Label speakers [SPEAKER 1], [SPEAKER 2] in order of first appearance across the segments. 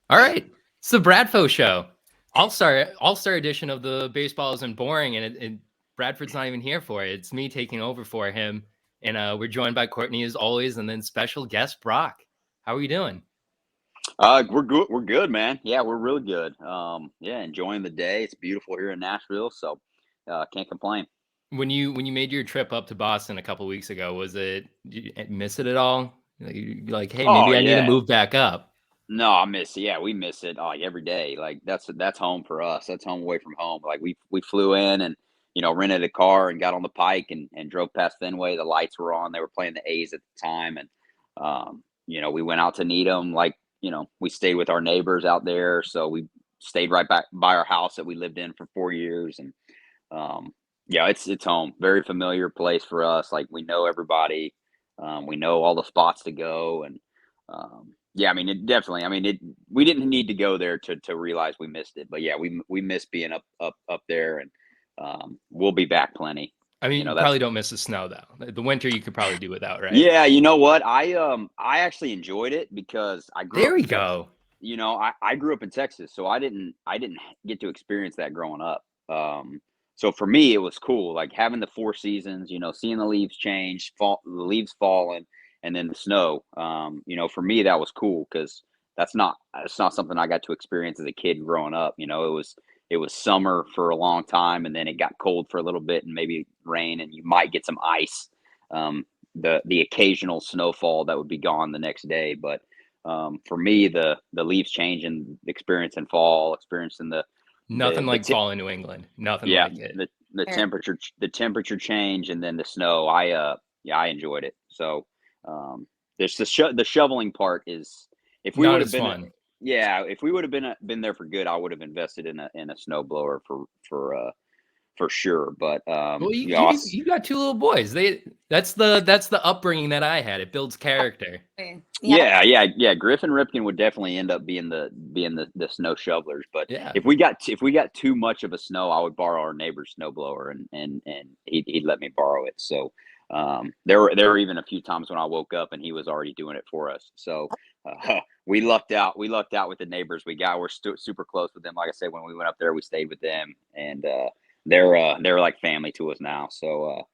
[SPEAKER 1] All right. It's the Bradfo Show. All-star edition of the Baseball Isn't Boring, and Bradford's not even here for it. It's me taking over for him. And we're joined by Courtney as always, and then special guest Brock. How are you doing?
[SPEAKER 2] We're good. We're good, man. Yeah, we're really good. Enjoying the day. It's beautiful here in Nashville, so can't complain.
[SPEAKER 1] When you made your trip up to Boston a couple weeks ago, did you miss it at all? Like, hey,
[SPEAKER 2] Oh
[SPEAKER 1] maybe I need to
[SPEAKER 2] yeah.
[SPEAKER 1] move back up.
[SPEAKER 2] No, I miss it. Yeah, we miss it like every day. Like that's home for us. That's home away from home. Like we flew in and rented a car and got on the Pike and drove past Fenway. The lights were on. They were playing the A's at the time, and we went out to Needham. Like we stayed with our neighbors out there, so we stayed right back by our house that we lived in for 4 years, and yeah, it's home. Very familiar place for us. Like we know everybody. We know all the spots to go, and yeah, I mean, it definitely. I mean, we didn't need to go there to realize we missed it, but yeah, we miss being up there, and we'll be back plenty.
[SPEAKER 1] I mean, you
[SPEAKER 2] That's
[SPEAKER 1] probably don't miss the snow though. The winter you could probably do without, right?
[SPEAKER 2] yeah. You know what? I actually enjoyed it because I grew
[SPEAKER 1] There
[SPEAKER 2] up
[SPEAKER 1] we
[SPEAKER 2] in Texas.
[SPEAKER 1] go.
[SPEAKER 2] I grew up in Texas, so I didn't get to experience that growing up. So for me, it was cool, like having the four seasons. Seeing the leaves change, the leaves falling, and then the snow. For me, that was cool because that's not something I got to experience as a kid growing up. It was summer for a long time, and then it got cold for a little bit, and maybe rain, and you might get some ice. Um, the occasional snowfall that would be gone the next day, but for me, the leaves changing, experiencing fall, experiencing
[SPEAKER 1] Nothing
[SPEAKER 2] the
[SPEAKER 1] like fall in New England. Nothing
[SPEAKER 2] yeah,
[SPEAKER 1] like it.
[SPEAKER 2] the temperature change, and then the snow. I enjoyed it. So there's the shoveling part is if we
[SPEAKER 1] Not
[SPEAKER 2] would have
[SPEAKER 1] as
[SPEAKER 2] been
[SPEAKER 1] fun.
[SPEAKER 2] yeah, if we would have been there for good, I would have invested in a snow blower for sure. But
[SPEAKER 1] Well,
[SPEAKER 2] yeah,
[SPEAKER 1] you got two little boys. That's the upbringing that I had. It builds character.
[SPEAKER 2] yeah, yeah. Griffin Ripken would definitely end up being the snow shovelers. But
[SPEAKER 1] Yeah.
[SPEAKER 2] if we got too much of a snow, I would borrow our neighbor's snow blower, and he'd let me borrow it. So there were even a few times when I woke up and he was already doing it for us. So we lucked out. We lucked out with the neighbors we got. We're super close with them. Like I said, when we went up there, we stayed with them, and they're like family to us now. So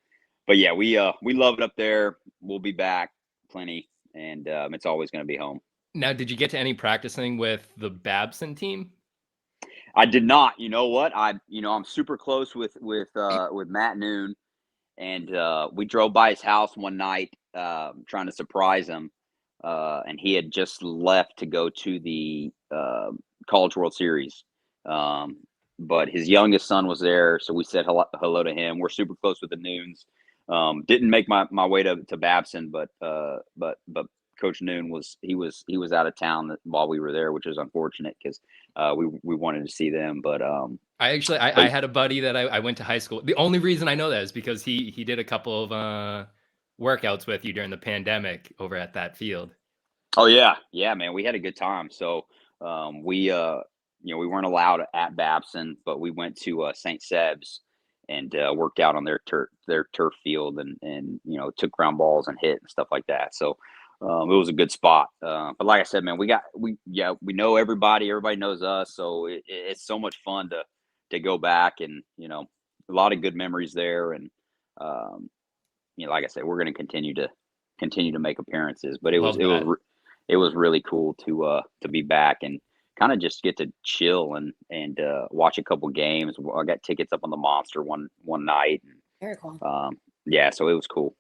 [SPEAKER 2] but yeah, we love it up there. We'll be back plenty, and it's always going to be home.
[SPEAKER 1] Now, did you get to any practicing with the Babson team?
[SPEAKER 2] I did not. You know what? I'm super close with Matt Noon, and we drove by his house one night trying to surprise him, and he had just left to go to the College World Series. But his youngest son was there, so we said hello to him. We're super close with the Noons. Didn't make my way to Babson, but Coach Noon was out of town while we were there, which is unfortunate because we wanted to see them. But
[SPEAKER 1] I had a buddy that I went to high school. The only reason I know that is because he did a couple of workouts with you during the pandemic over at that field.
[SPEAKER 2] oh yeah, man, we had a good time. So we weren't allowed at Babson, but we went to St. Seb's and worked out on their turf field, and took ground balls and hit and stuff like that. So it was a good spot. But like I said, man, we know everybody. Everybody knows us, so it's so much fun to go back, and a lot of good memories there. And like I said, we're going to continue to make appearances. But
[SPEAKER 1] Love that.
[SPEAKER 2] it was really cool to be back and kind of just get to chill and watch a couple games. I got tickets up on the Monster one night.
[SPEAKER 3] Very cool.
[SPEAKER 2] Yeah, so it was cool.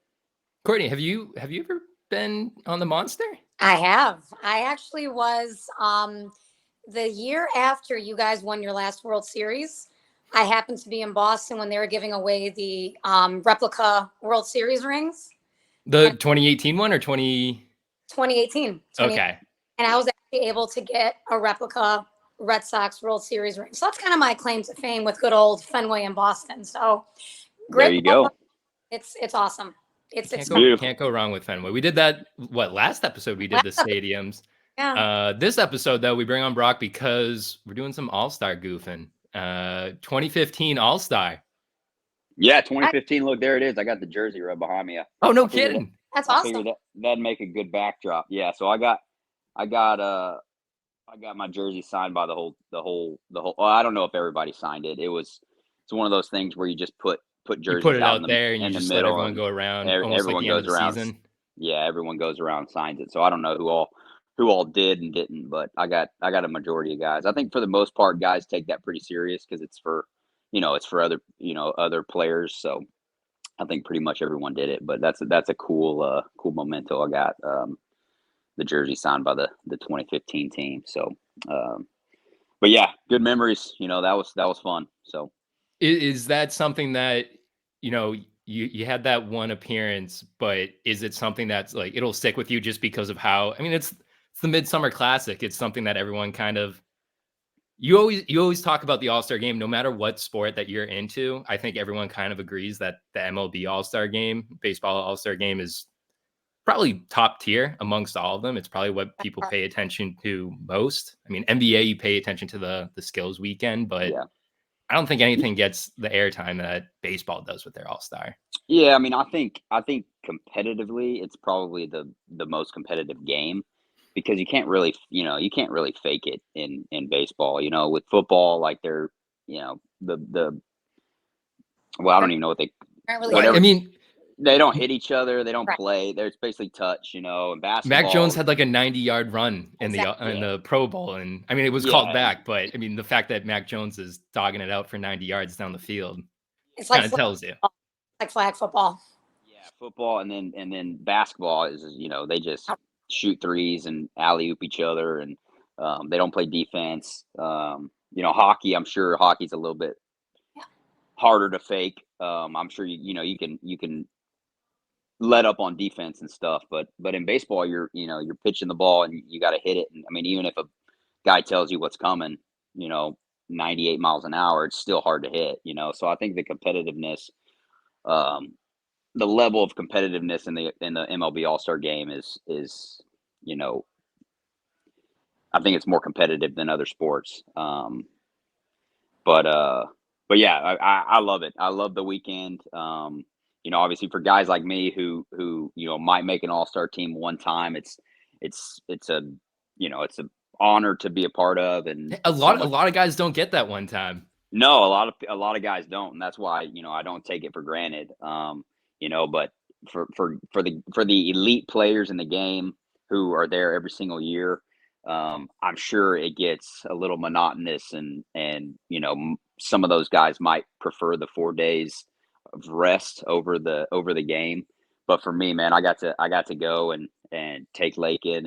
[SPEAKER 1] Courtney, have you ever been on the Monster?
[SPEAKER 3] I have. I actually was the year after you guys won your last World Series. I happened to be in Boston when they were giving away the replica World Series rings.
[SPEAKER 1] The 2018 one or
[SPEAKER 3] 2018.
[SPEAKER 1] Okay.
[SPEAKER 3] And I was actually able to get a replica Red Sox World Series ring. So that's kind of my claim to fame with good old Fenway in Boston. So great.
[SPEAKER 2] There you go.
[SPEAKER 3] It's awesome. It's
[SPEAKER 1] Can't go wrong with Fenway. We did that. Last episode we did the stadiums.
[SPEAKER 3] Yeah.
[SPEAKER 1] This episode though, we bring on Brock because we're doing some All-Star goofing. 2015 All-Star.
[SPEAKER 2] Yeah, 2015. Look, there it is. I got the jersey right behind me.
[SPEAKER 1] Oh, no kidding.
[SPEAKER 3] That's awesome.
[SPEAKER 2] That'd make a good backdrop. Yeah, so I got I got my jersey signed by the whole. Well, I don't know if everybody signed it. It's one of those things where you just put
[SPEAKER 1] You put
[SPEAKER 2] jerseys
[SPEAKER 1] it
[SPEAKER 2] out
[SPEAKER 1] out there and you
[SPEAKER 2] in the
[SPEAKER 1] just let
[SPEAKER 2] middle,
[SPEAKER 1] everyone
[SPEAKER 2] and
[SPEAKER 1] go around, almost like
[SPEAKER 2] everyone
[SPEAKER 1] the end of
[SPEAKER 2] goes
[SPEAKER 1] the
[SPEAKER 2] around.
[SPEAKER 1] season.
[SPEAKER 2] Yeah, everyone goes around and signs it. So I don't know who all did and didn't, but I got a majority of guys. I think for the most part, guys take that pretty serious because it's for other other players. So I think pretty much everyone did it. But that's a cool memento. I got the jersey signed by the 2015 team. So. But yeah, good memories. That was fun. So
[SPEAKER 1] Is that something that, you had that one appearance, but is it something that's like it'll stick with you just because of how, I mean, it's the Midsummer Classic. It's something that everyone kind of, you always talk about the All-Star game, no matter what sport that you're into. I think everyone kind of agrees that the MLB All-Star game, baseball All-Star game, is probably top tier amongst all of them. It's probably what people pay attention to most. I mean, NBA, you pay attention to the skills weekend, but
[SPEAKER 2] yeah,
[SPEAKER 1] I don't think anything gets the airtime that baseball does with their All-Star.
[SPEAKER 2] yeah. I mean, I think competitively, it's probably the most competitive game because you can't really fake it in baseball. With football, like they're the well, I don't even know what they
[SPEAKER 3] Aren't really
[SPEAKER 1] Well, I
[SPEAKER 2] whatever.
[SPEAKER 3] hitting.
[SPEAKER 1] mean,
[SPEAKER 2] They don't hit each other. They don't
[SPEAKER 3] Right.
[SPEAKER 2] play. There's basically touch. And
[SPEAKER 1] Mac Jones
[SPEAKER 2] basketball.
[SPEAKER 1] had like a 90-yard run in
[SPEAKER 3] Exactly.
[SPEAKER 1] in
[SPEAKER 2] Yeah,
[SPEAKER 1] the Pro Bowl, and I mean, it was called
[SPEAKER 2] yeah,
[SPEAKER 1] back, but I mean, the fact that Mac Jones is dogging it out for 90 yards down the field
[SPEAKER 3] It's like
[SPEAKER 1] kind of tells you.
[SPEAKER 3] flag football.
[SPEAKER 2] yeah. Football and then basketball is they just shoot threes and alley oop each other, and they don't play defense. Hockey. I'm sure hockey's a little bit
[SPEAKER 3] Yeah.
[SPEAKER 2] harder to fake. I'm sure you can let up on defense and stuff, but in baseball, you're pitching the ball and you got to hit it. And I mean, even if a guy tells you what's coming, you know, 98 miles an hour, it's still hard to hit. So I think the competitiveness, um, the level of competitiveness in the MLB All Star game is you know I think it's more competitive than other sports. But but yeah, I love it. I love the weekend. Obviously for guys like me who might make an All Star team one time, it's a it's an honor to be a part of, and
[SPEAKER 1] A
[SPEAKER 2] so
[SPEAKER 1] lot, a
[SPEAKER 2] much.
[SPEAKER 1] lot of guys don't get that one time.
[SPEAKER 2] No, a lot of guys don't, and that's why I don't take it for granted. But for the elite players in the game who are there every single year, I'm sure it gets a little monotonous, and some of those guys might prefer the 4 days of rest over the game. But for me, man, I got to go and take Lake in,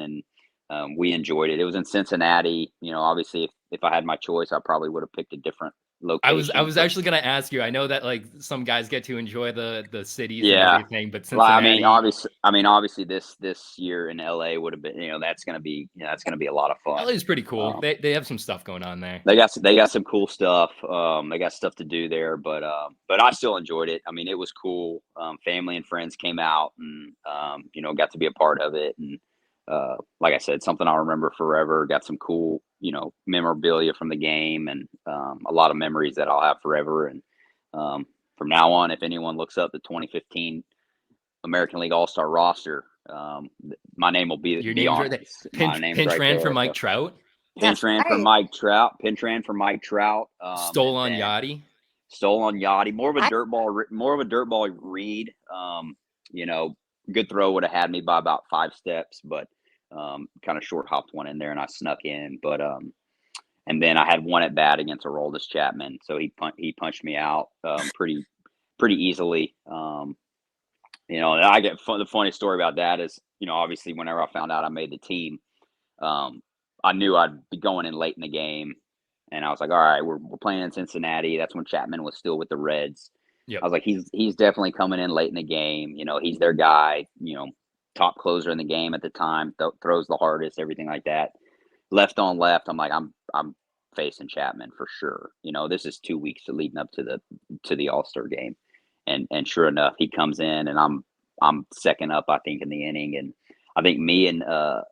[SPEAKER 2] and we enjoyed it. It was in Cincinnati. Obviously, if I had my choice, I probably would have picked a different
[SPEAKER 1] I
[SPEAKER 2] location.
[SPEAKER 1] was
[SPEAKER 2] But
[SPEAKER 1] actually gonna ask you. I know that like some guys get to enjoy the cities and
[SPEAKER 2] yeah,
[SPEAKER 1] everything, but
[SPEAKER 2] well, I mean,
[SPEAKER 1] Cincinnati,
[SPEAKER 2] obviously, this year in LA would have been, that's gonna be a lot of fun.
[SPEAKER 1] LA is pretty cool.
[SPEAKER 2] Um,
[SPEAKER 1] They have some stuff going on there.
[SPEAKER 2] they got some cool stuff. They got stuff to do there, but I still enjoyed it. I mean, it was cool. Family and friends came out, and got to be a part of it. And like I said, something I'll remember forever. Got some cool memorabilia from the game, and a lot of memories that I'll have forever. And from now on, if anyone looks up the 2015 American League All Star roster, my name will be
[SPEAKER 1] Your
[SPEAKER 2] be
[SPEAKER 1] name's
[SPEAKER 2] on
[SPEAKER 1] right
[SPEAKER 2] it.
[SPEAKER 1] there.
[SPEAKER 2] My
[SPEAKER 1] Pinch
[SPEAKER 2] name's
[SPEAKER 1] pinch
[SPEAKER 2] right
[SPEAKER 1] ran for
[SPEAKER 2] there.
[SPEAKER 1] Mike
[SPEAKER 2] So
[SPEAKER 1] Trout.
[SPEAKER 2] pinch
[SPEAKER 3] That's
[SPEAKER 2] ran for
[SPEAKER 3] right.
[SPEAKER 2] Mike Trout. Pinch ran for Mike Trout.
[SPEAKER 1] Stole
[SPEAKER 2] And
[SPEAKER 1] on
[SPEAKER 2] then
[SPEAKER 1] Yachty.
[SPEAKER 2] stole on Yachty.
[SPEAKER 3] I
[SPEAKER 2] More of a dirt ball read. Good throw would have had me by about 5 steps, but kind of short hopped one in there and I snuck in. But and then I had one at bat against Aroldis Chapman, so he punched me out pretty easily. And I get the funny story about that is, obviously whenever I found out I made the team, um, I knew I'd be going in late in the game, and I was like, all right, we're playing in Cincinnati. That's when Chapman was still with the Reds. I
[SPEAKER 1] Yep.
[SPEAKER 2] was like, he's definitely coming in late in the game. He's their guy. Top closer in the game at the time. Throws the hardest, everything like that. Left on left, I'm like, I'm facing Chapman for sure. This is 2 weeks leading up to the All Star game, and sure enough, he comes in, and I'm second up, I think, in the inning, and I think me and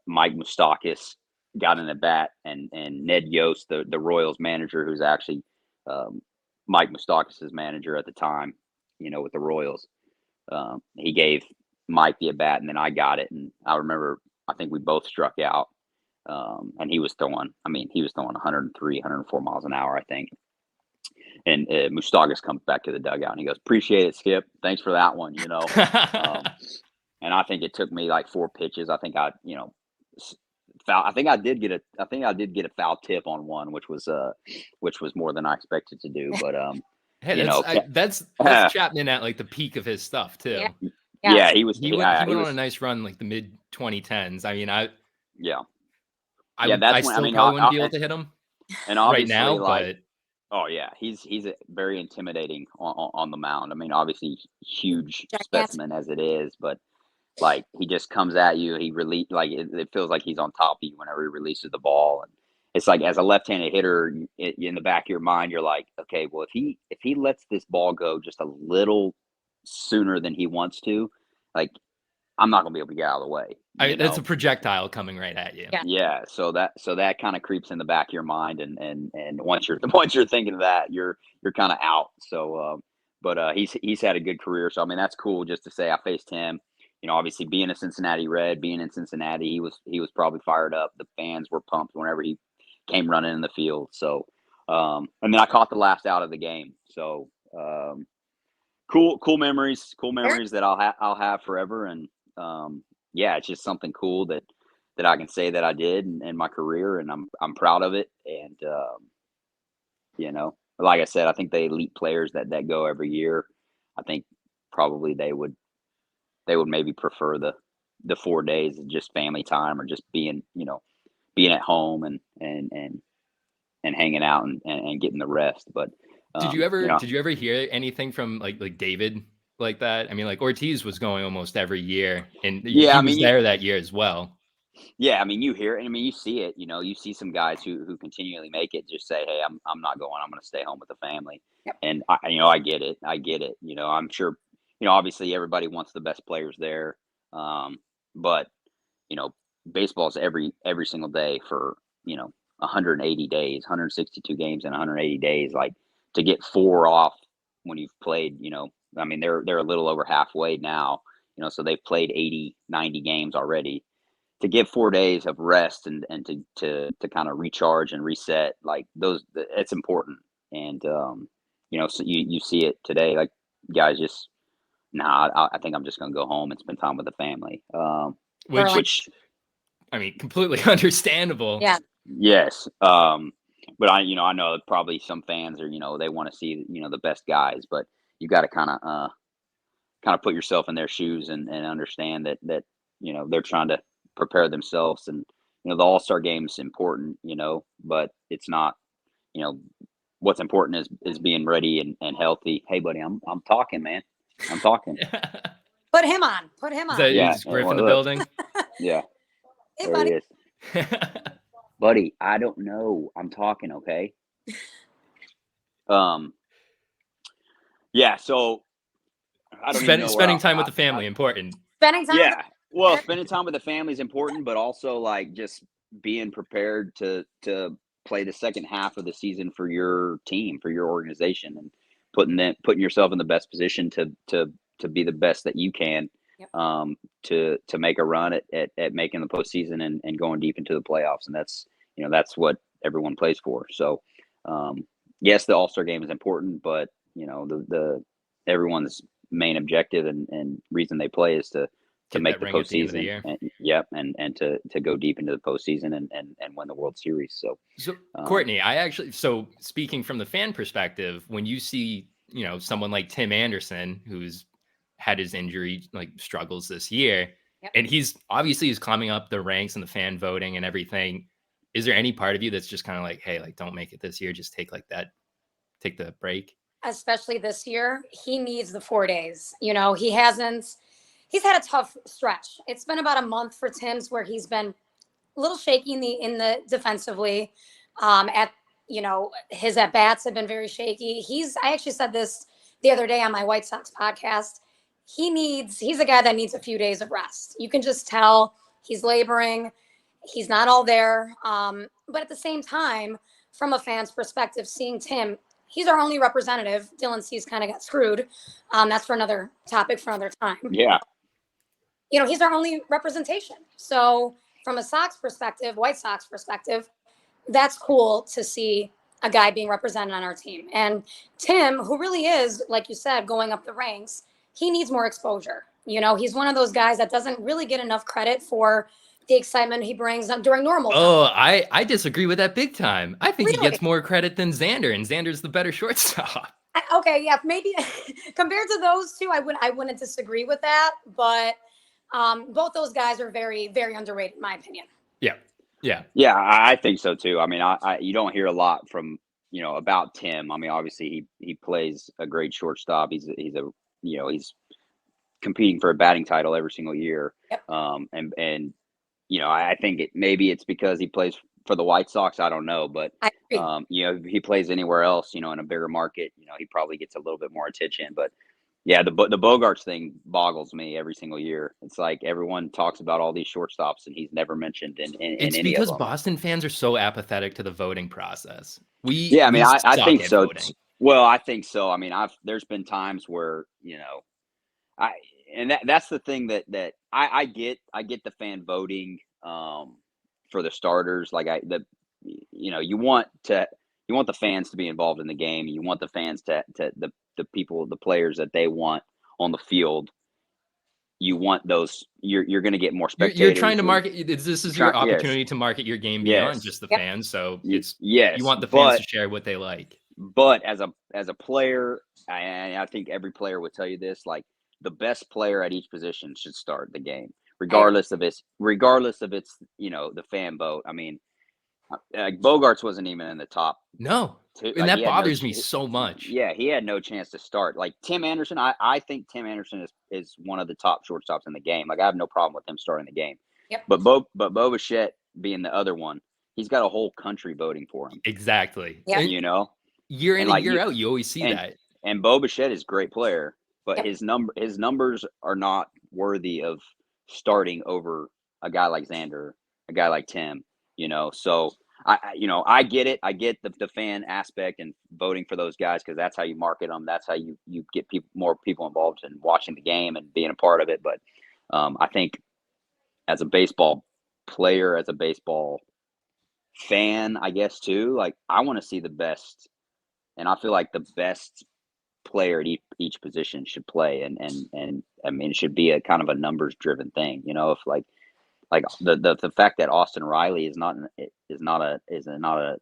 [SPEAKER 2] Mike Moustakis got in the bat, and Ned Yost, the Royals manager, who's actually Mike Moustakis' manager at the time, with the Royals. He gave Mike the at bat, and then I got it, and I remember I think we both struck out, And he was throwing 103, 104 miles an hour, I think. And Mustagas comes back to the dugout and he goes, "Appreciate it, Skip. Thanks for that one." And I think it took me like 4 pitches. I think foul. I think I did get a foul tip on one, which was more than I expected to do. But
[SPEAKER 1] Hey, that's Chapman at like the peak of his stuff too.
[SPEAKER 3] Yeah.
[SPEAKER 2] Yeah, he was.
[SPEAKER 1] He went on a nice run like the mid 2010s. I mean, I still probably wouldn't be able to hit him
[SPEAKER 2] and
[SPEAKER 1] right now, but
[SPEAKER 2] oh yeah, he's very intimidating on the mound. I mean, obviously huge specimen as it is, but like he just comes at you. He it feels like he's on top of you whenever he releases the ball, and it's like as a left-handed hitter, in the back of your mind, you're like, okay, well if he lets this ball go just a little sooner than he wants to, like I'm not gonna be able to get out of the way.
[SPEAKER 1] That's a projectile coming right at you.
[SPEAKER 2] Yeah. So that kind of creeps in the back of your mind, and once you're thinking of that, you're kind of out. So, but he's had a good career. So I mean, that's cool just to say I faced him. Obviously being a Cincinnati Red, being in Cincinnati, he was probably fired up. The fans were pumped whenever he came running in the field. So, and then I caught the last out of the game. So, cool memories that I'll have forever. And yeah, it's just something cool that I can say that I did in my career, and I'm proud of it. And like I said, I think the elite players that go every year, I think probably they would maybe prefer the 4 days of just family time, or just being at home and hanging out and getting the rest. But
[SPEAKER 1] did you ever hear anything from like David like that? I mean, like Ortiz was going almost every year, and he was there that year as well.
[SPEAKER 2] Yeah, I mean, you hear it. I mean, you see it. You see some guys who continually make it just say, "Hey, I'm not going. I'm going to stay home with the family." Yep. And I get it. I'm sure. Obviously, everybody wants the best players there, but baseball is every single day for 180 days, 162 games in 180 days. Like, to get 4 off when you've played, I mean, they're a little over halfway now, so they've played 80, 90 games already. To get 4 days of rest and to kind of recharge and reset, like it's important. And so you see it today, like guys just, I think I'm just going to go home and spend time with the family. Which
[SPEAKER 1] I mean, completely understandable.
[SPEAKER 3] Yeah.
[SPEAKER 2] Yes. But I know probably some fans are, they want to see, the best guys, but you got to kind of put yourself in their shoes and understand that they're trying to prepare themselves. And the All-Star game is important, but it's not, what's important is being ready and healthy. Hey buddy, I'm talking, man. I'm talking.
[SPEAKER 3] Put him on.
[SPEAKER 1] Is Griff in the building?
[SPEAKER 2] Yeah.
[SPEAKER 3] Hey,
[SPEAKER 2] there
[SPEAKER 3] buddy.
[SPEAKER 2] He is. Buddy, I don't know. I'm talking, okay? Yeah, so I don't even know
[SPEAKER 1] spending time with the family important.
[SPEAKER 3] Spending time.
[SPEAKER 2] Yeah. Well, spending time with the family is important, but also like just being prepared to play the second half of the season for your team, for your organization, and putting yourself in the best position to be the best that you can.
[SPEAKER 3] Yep.
[SPEAKER 2] To make a run at making the postseason and going deep into the playoffs. And that's what everyone plays for. So yes, the All-Star game is important, but the everyone's main objective and reason they play is to make the postseason. And to go deep into the postseason and win the World Series. So
[SPEAKER 1] Courtney, so speaking from the fan perspective, when you see someone like Tim Anderson, who's had his injury struggles this year, and he's climbing up the ranks and the fan voting and everything, is there any part of you that's just kind of like, hey, don't make it this year, just take the break?
[SPEAKER 3] Especially this year, he needs the 4 days. He's had a tough stretch. It's been about a month for Tim's where he's been a little shaky in the defensively. His at bats have been very shaky. I actually said this the other day on my White Sox podcast. He's a guy that needs a few days of rest. You can just tell he's laboring. He's not all there. But at the same time, from a fan's perspective, seeing Tim, he's our only representative. Dylan Cease kind of got screwed. That's for another topic for another time.
[SPEAKER 2] Yeah.
[SPEAKER 3] He's our only representation. So from a Sox perspective, White Sox perspective, that's cool to see a guy being represented on our team. And Tim, who really is, like you said, going up the ranks, he needs more exposure. You know, he's one of those guys that doesn't really get enough credit for the excitement he brings during normal time.
[SPEAKER 1] Oh, I disagree with that big time. I think he
[SPEAKER 3] Really?
[SPEAKER 1] gets more credit than Xander, and Xander's the better shortstop.
[SPEAKER 3] Okay, yeah, maybe compared to those two, I wouldn't disagree with that. But both those guys are very, very underrated, in my opinion.
[SPEAKER 1] Yeah. Yeah.
[SPEAKER 2] Yeah, I think so too. I mean, you don't hear a lot from, about Tim. I mean, obviously he plays a great shortstop. He's he's competing for a batting title every single year.
[SPEAKER 3] Yep.
[SPEAKER 2] And I think maybe it's because he plays for the White Sox. I don't know, but
[SPEAKER 3] I agree.
[SPEAKER 2] if he plays anywhere else, in a bigger market, he probably gets a little bit more attention. But yeah, the Bogarts thing boggles me every single year. It's like everyone talks about all these shortstops, and he's never mentioned in
[SPEAKER 1] It's
[SPEAKER 2] any
[SPEAKER 1] because
[SPEAKER 2] of them.
[SPEAKER 1] Boston fans are so apathetic to the voting process.
[SPEAKER 2] Yeah, I mean, I
[SPEAKER 1] suck
[SPEAKER 2] think
[SPEAKER 1] at
[SPEAKER 2] so.
[SPEAKER 1] voting.
[SPEAKER 2] Well, I think so. I mean, there's been times where that's the thing that I get the fan voting for the starters. Like you want the fans to be involved in the game. You want the fans to the people, the players that they want on the field. You want those. You're going to get more spectators.
[SPEAKER 1] You're trying to market. This is your opportunity
[SPEAKER 2] Yes.
[SPEAKER 1] to market your game beyond
[SPEAKER 2] Yes.
[SPEAKER 1] just the
[SPEAKER 3] Yep.
[SPEAKER 1] fans. So
[SPEAKER 2] Yes,
[SPEAKER 1] you want the fans to share what they like.
[SPEAKER 2] But as a player, and I think every player would tell you this, like the best player at each position should start the game, regardless of its the fan vote. I mean, Bogarts wasn't even in the top
[SPEAKER 1] No,
[SPEAKER 2] two.
[SPEAKER 1] and
[SPEAKER 2] Like,
[SPEAKER 1] that bothers me so much.
[SPEAKER 2] Yeah, he had no chance to start. Like Tim Anderson, I think Tim Anderson is one of the top shortstops in the game. Like I have no problem with him starting the game.
[SPEAKER 3] Yep.
[SPEAKER 2] But Bo Bichette being the other one, he's got a whole country voting for him.
[SPEAKER 1] Exactly.
[SPEAKER 3] Yeah.
[SPEAKER 1] Year in
[SPEAKER 2] And
[SPEAKER 1] and year out, you always see
[SPEAKER 2] and,
[SPEAKER 1] that.
[SPEAKER 2] And Bo Bichette is a great player, but
[SPEAKER 3] Yep.
[SPEAKER 2] his numbers are not worthy of starting over a guy like Xander, a guy like Tim. So I get it. I get the fan aspect and voting for those guys because that's how you market them. That's how you get more people involved in watching the game and being a part of it. But I think as a baseball player, as a baseball fan, I guess too, like I want to see the best. And I feel like the best player at each position should play, and I mean it should be a kind of a numbers driven thing. If like the fact that Austin Riley is not a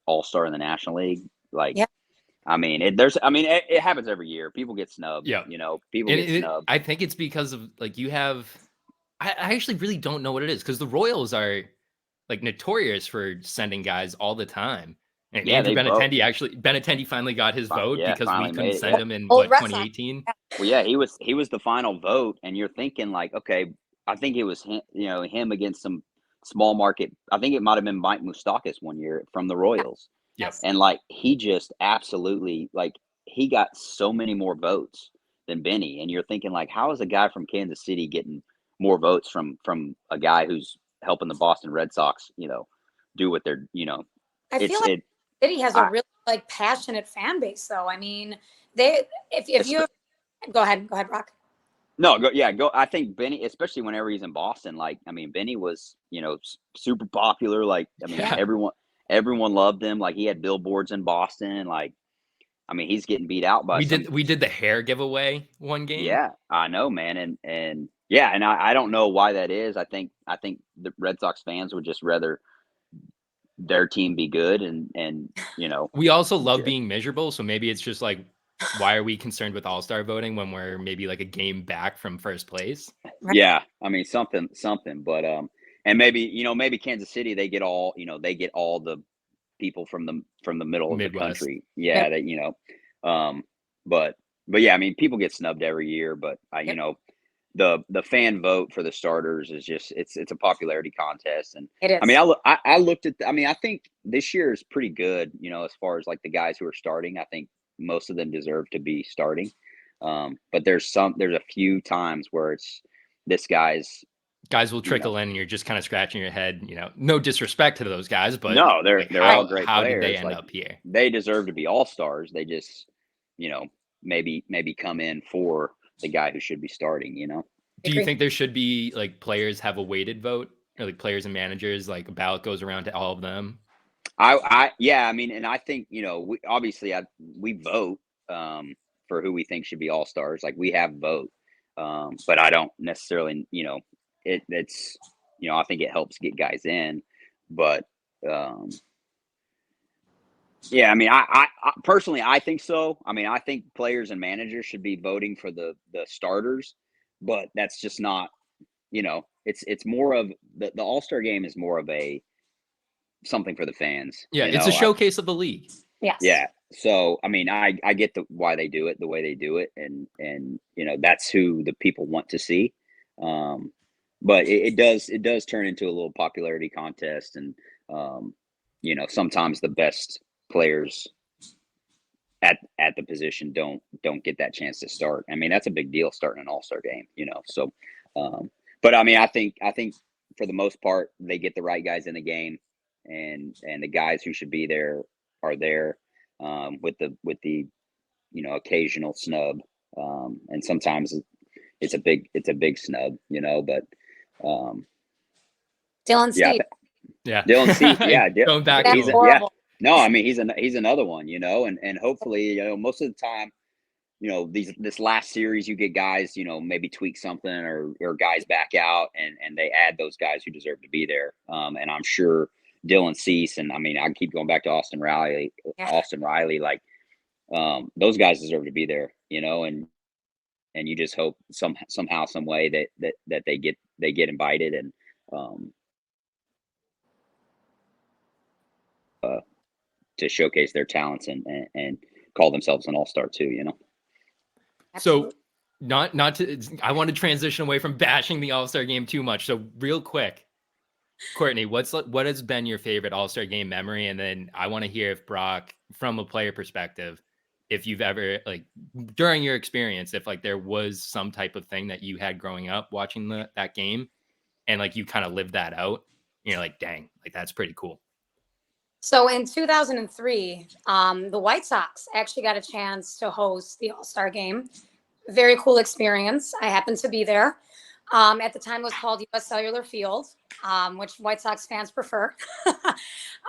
[SPEAKER 2] all-star in the National League, like
[SPEAKER 3] Yep.
[SPEAKER 2] I mean it happens every year. People get snubbed.
[SPEAKER 1] Yeah.
[SPEAKER 2] People get snubbed.
[SPEAKER 1] I think it's because of like you have. I actually really don't know what it is because the Royals are like notorious for sending guys all the time. And
[SPEAKER 2] Yeah,
[SPEAKER 1] Andrew
[SPEAKER 2] they
[SPEAKER 1] Benintendi finally got his vote
[SPEAKER 2] Yeah,
[SPEAKER 1] because we
[SPEAKER 2] finally
[SPEAKER 1] couldn't
[SPEAKER 2] made it,
[SPEAKER 1] send
[SPEAKER 2] yeah.
[SPEAKER 1] him in
[SPEAKER 3] Old Red Sox.
[SPEAKER 1] 2018.
[SPEAKER 2] Well, yeah, he was the final vote, and you're thinking like, okay, I think it was him against some small market. I think it might have been Mike Moustakas one year from the Royals.
[SPEAKER 1] Yep.
[SPEAKER 2] And like he just absolutely like he got so many more votes than Benny, and you're thinking like, how is a guy from Kansas City getting more votes from a guy who's helping the Boston Red Sox, do what they're,
[SPEAKER 3] I feel like City has a really like passionate fan base, though. I mean, if you go ahead, Brock.
[SPEAKER 2] No, go. I think Benny, especially whenever he's in Boston, like I mean, Benny was super popular. Like I mean,
[SPEAKER 1] Yeah.
[SPEAKER 2] everyone loved him. Like he had billboards in Boston. Like I mean, he's getting beat out by
[SPEAKER 1] we did the hair giveaway one game.
[SPEAKER 2] Yeah, I know, man, and yeah, and I don't know why that is. I think the Red Sox fans would just rather their team be good, and
[SPEAKER 1] we also love being miserable. So maybe it's just like, why are we concerned with All-Star voting when we're maybe like a game back from first place?
[SPEAKER 2] Yeah, I mean something, but and maybe Kansas City they get all the people from the middle of
[SPEAKER 1] Midwest.
[SPEAKER 2] the country. Yeah, that but yeah, I mean people get snubbed every year, but the fan vote for the starters is just it's a popularity contest, and
[SPEAKER 3] it is.
[SPEAKER 2] I mean I looked at I think this year is pretty good, as far as like the guys who are starting. I think most of them deserve to be starting, but there's a few times where it's this guys
[SPEAKER 1] will trickle in and you're just kind of scratching your head, no disrespect to those guys, but
[SPEAKER 2] no, they're all great
[SPEAKER 1] how
[SPEAKER 2] players.
[SPEAKER 1] did they end
[SPEAKER 2] like,
[SPEAKER 1] up here?
[SPEAKER 2] They deserve to be all-stars. They just maybe come in for the guy who should be starting.
[SPEAKER 1] Do you think there should be like players have a weighted vote or like players and managers, like a ballot goes around to all of them?
[SPEAKER 2] Yeah, I mean, and I think, we obviously we vote for who we think should be all-stars. Like we have vote. But I don't necessarily, it's, I think it helps get guys in, but um yeah, I mean, I personally, I think so. I mean, I think players and managers should be voting for the starters, but that's just not, it's more of the All-Star game is more of a something for the fans,
[SPEAKER 1] Yeah, it's a showcase of the league.
[SPEAKER 3] Yes.
[SPEAKER 2] Yeah. So, I mean, I get why they do it the way they do it, and that's who the people want to see. Um, but it does turn into a little popularity contest, and sometimes the best players at the position don't get that chance to start. I mean, that's a big deal starting an All-Star game. So, but I mean, I think for the most part they get the right guys in the game, and the guys who should be there are there, with the occasional snub, and sometimes it's a big snub, but
[SPEAKER 3] Dylan
[SPEAKER 2] yeah,
[SPEAKER 3] Steve.
[SPEAKER 1] Yeah.
[SPEAKER 2] Dylan Cease, yeah,
[SPEAKER 1] Going back
[SPEAKER 3] That's
[SPEAKER 1] to
[SPEAKER 2] he's
[SPEAKER 1] him.
[SPEAKER 3] horrible.
[SPEAKER 2] no, I mean he's another one, and hopefully, most of the time, this last series you get guys, maybe tweak something, or guys back out, and they add those guys who deserve to be there. And I'm sure Dylan Cease, and I mean, I keep going back to
[SPEAKER 3] Yeah.
[SPEAKER 2] Austin Riley, like, those guys deserve to be there, and you just hope somehow, some way that they get invited, and um to showcase their talents, and call themselves an all-star too.
[SPEAKER 1] So not to I want to transition away from bashing the All-Star game too much. So real quick, Courtney, what has been your favorite All-Star game memory? And then I want to hear if Brock, from a player perspective, if you've ever, like, during your experience, if like there was some type of thing that you had growing up watching that game, and like you kind of lived that out, and you're like, dang, like that's pretty cool.
[SPEAKER 3] So in 2003, the White Sox actually got a chance to host the All-Star game. Very cool experience. I happened to be there. At the time, it was called U.S. Cellular Field, which White Sox fans prefer.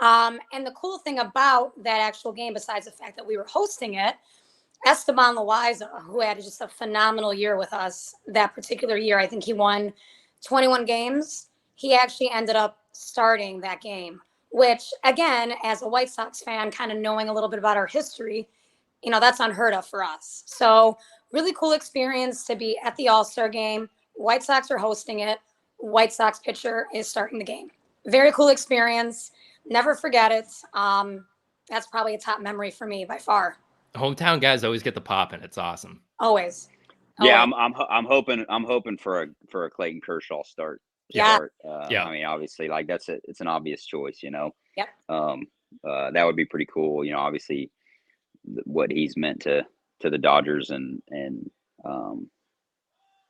[SPEAKER 3] And the cool thing about that actual game, besides the fact that we were hosting it, Esteban Loaiza, who had just a phenomenal year with us that particular year, I think he won 21 games. He actually ended up starting that game, which, again, as a White Sox fan, kind of knowing a little bit about our history, that's unheard of for us. So really cool experience to be at the All-Star game. White Sox are hosting it. White Sox pitcher is starting the game. Very cool experience. Never forget it. That's probably a top memory for me by far.
[SPEAKER 1] Hometown guys always get the pop, and it's awesome.
[SPEAKER 3] Always.
[SPEAKER 2] Yeah,
[SPEAKER 3] Always.
[SPEAKER 2] I'm hoping for a Clayton Kershaw start.
[SPEAKER 3] Yeah.
[SPEAKER 1] Yeah.
[SPEAKER 2] I mean, obviously, like it's an obvious choice.
[SPEAKER 3] Yep.
[SPEAKER 2] That would be pretty cool. Obviously, what he's meant to the Dodgers, and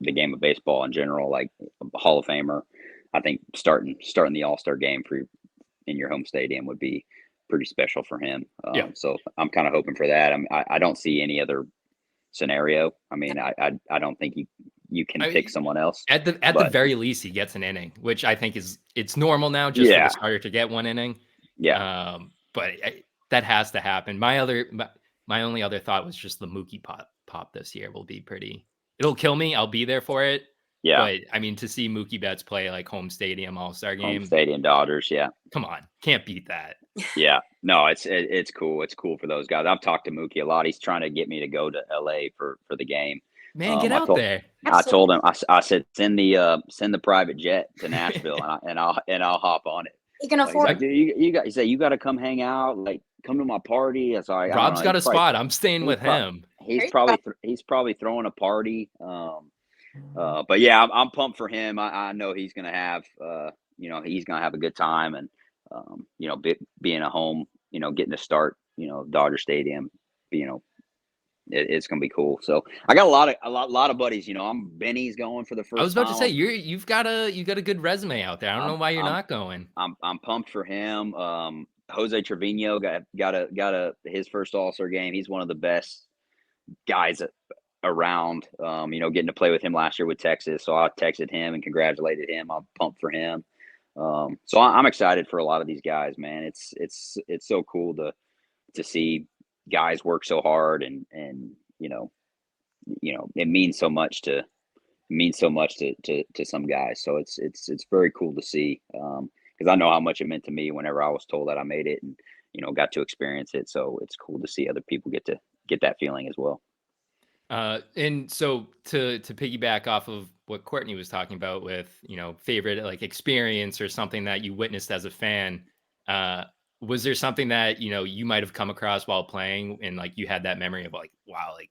[SPEAKER 2] the game of baseball in general, like a Hall of Famer. I think starting the All-Star game in your home stadium would be pretty special for him.
[SPEAKER 1] Yeah.
[SPEAKER 2] So I'm kind of hoping for that. I don't see any other scenario. I mean, I don't think you can pick someone else.
[SPEAKER 1] At the very least, he gets an inning, which I think it's normal now, just for the starter to get one inning.
[SPEAKER 2] Yeah.
[SPEAKER 1] But that has to happen. My only other thought was just the Mookie pop this year will be pretty. It'll kill me. I'll be there for it.
[SPEAKER 2] Yeah.
[SPEAKER 1] But I mean, to see Mookie Betts play like home stadium All-Star game,
[SPEAKER 2] home stadium Dodgers. Yeah.
[SPEAKER 1] Come on, can't beat that.
[SPEAKER 2] Yeah. No, it's cool. It's cool for those guys. I've talked to Mookie a lot. He's trying to get me to go to LA for the game.
[SPEAKER 1] Man, get out there.
[SPEAKER 2] I told him, I said, send the private jet to Nashville, and I'll hop on it.
[SPEAKER 3] You can afford
[SPEAKER 2] it. He said, you got to come hang out, like come to my party. It's like,
[SPEAKER 1] Rob's got a spot. I'm staying with him.
[SPEAKER 2] He's probably throwing a party. But yeah, I'm pumped for him. I know he's gonna have he's gonna have a good time, and being at home, getting to start, Dodger Stadium, it's gonna be cool. So I got a lot of buddies. Benny's going for the first time.
[SPEAKER 1] I was about to say you've got a good resume out there. I don't know why you're not going.
[SPEAKER 2] I'm pumped for him. Jose Trevino got his first All-Star game. He's one of the best guys around. Getting to play with him last year with Texas. So I texted him and congratulated him. I'm pumped for him. So I'm excited for a lot of these guys, man. It's so cool to see guys work so hard, and it means so much to some guys. So it's very cool to see, because I know how much it meant to me whenever I was told that I made it, and got to experience it. So it's cool to see other people get to get that feeling as well.
[SPEAKER 1] And so to piggyback off of what Courtney was talking about with, favorite like experience or something that you witnessed as a fan, uh, was there something that, you might have come across while playing and like you had that memory of like, wow, like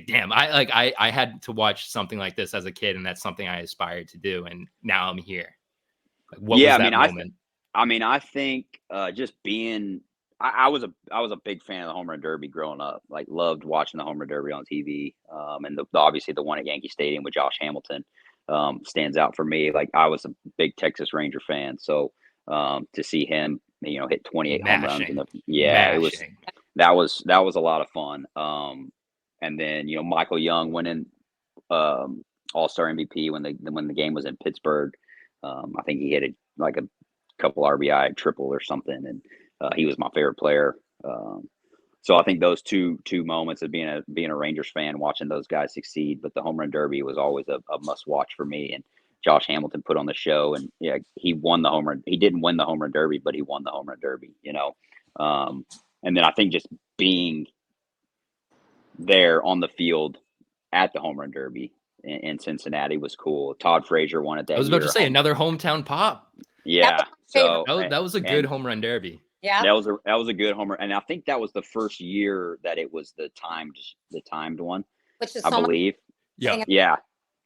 [SPEAKER 1] damn, I had to watch something like this as a kid and that's something I aspired to do and now I'm here. Like what
[SPEAKER 2] Yeah,
[SPEAKER 1] was
[SPEAKER 2] I mean,
[SPEAKER 1] that moment?
[SPEAKER 2] I think just being, I was a big fan of the home run derby growing up. Like, loved watching the home run derby on TV. And obviously the one at Yankee Stadium with Josh Hamilton stands out for me. Like, I was a big Texas Ranger fan, so to see him, hit 28 home runs,
[SPEAKER 1] Mashing.
[SPEAKER 2] yeah,
[SPEAKER 1] Mashing.
[SPEAKER 2] that was a lot of fun. And then Michael Young winning All-Star MVP when the game was in Pittsburgh. I think he hit like a couple RBI triple or something, and he was my favorite player. So I think those two moments of being a Rangers fan, watching those guys succeed, but the home run derby was always a must watch for me. And Josh Hamilton put on the show, and yeah, he won the home run. He didn't win the home run derby, but he won the home run derby. And then I think just being there on the field at the home run derby in Cincinnati was cool. Todd Frazier won it
[SPEAKER 1] I
[SPEAKER 2] that
[SPEAKER 1] was about to
[SPEAKER 2] year.
[SPEAKER 1] say another hometown pop.
[SPEAKER 2] Yeah.
[SPEAKER 3] That was my favorite.
[SPEAKER 2] So
[SPEAKER 1] That was a good
[SPEAKER 2] and
[SPEAKER 1] home run derby.
[SPEAKER 3] Yeah.
[SPEAKER 2] that was a good homer, and I think that was the first year that it was the timed one,
[SPEAKER 3] Which is
[SPEAKER 2] I
[SPEAKER 3] so much.
[SPEAKER 2] believe.
[SPEAKER 1] Yeah.
[SPEAKER 2] Yeah,